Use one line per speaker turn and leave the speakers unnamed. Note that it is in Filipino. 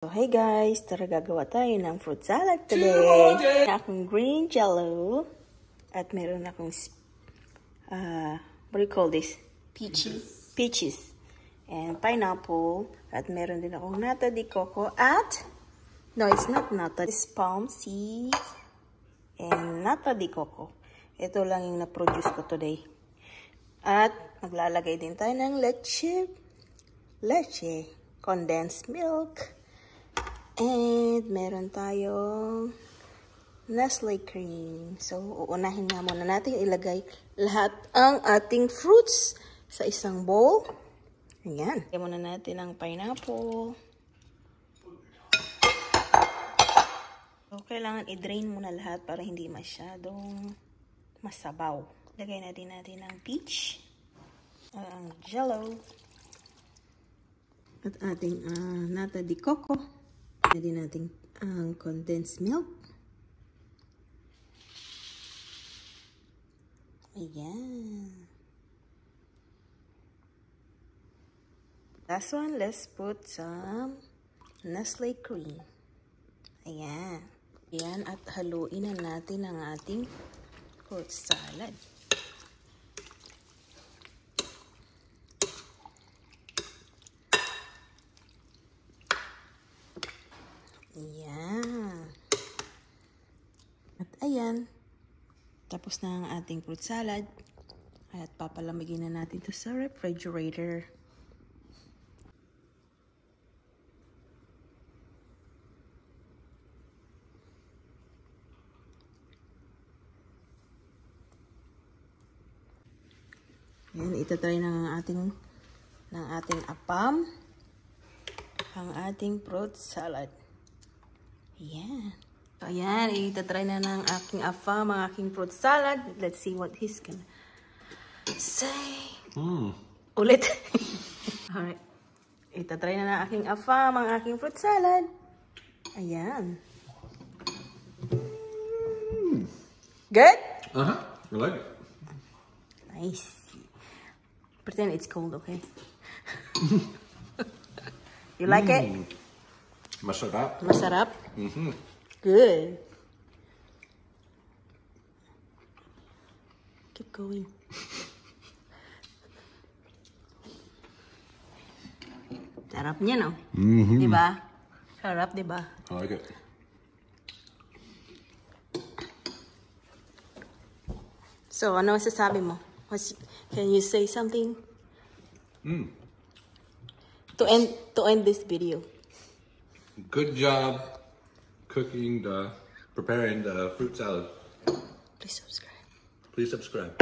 So, hey guys, tara gagawa tayo ng fruit salad today. Meron akong green jello at meron akong what do you call this? Peaches and pineapple at meron din akong nata de coco at no, it's not nata, it's palm seed and nata de coco. Ito lang yung na-produce ko today. At maglalagay din tayo ng leche, condensed milk. And meron tayong Nestle cream. So, uunahin nga muna natin ilagay lahat ang ating fruits sa isang bowl. Ayan. Lagyan muna natin ang pineapple. So, kailangan i-drain muna lahat para hindi masyadong masabaw. Lagay natin ang peach, ang jello, at ating nata de coco. Lagyan natin ang condensed milk. Ayan. Last one, let's put some Nestle cream. Ayan. Ayan, at haluin na natin ang ating fruit salad. Ayan. At ayan. Tapos na ang ating fruit salad. At papalamigin na natin ito sa refrigerator. Ayan, itatry na ng ating apam ang ating fruit salad. Ayan. Ayan, itatry na ng aking afam ang aking fruit salad. Let's see what he's gonna say. Ulit. Alright. Itatry na ng aking afam ang aking fruit salad. Ayan. Good?
Uh-huh. I like it.
Nice. Pretend it's cold, okay? You like it?
Masarap.
Masarap?
Mm-hmm.
Good. Keep going. Sarap niya, no?
Mm-hmm.
Diba? Sarap, diba?
I like it.
So, ano masasabi mo? Can you say something? To end this video.
Good job preparing the fruit salad.
Please subscribe.
Please subscribe.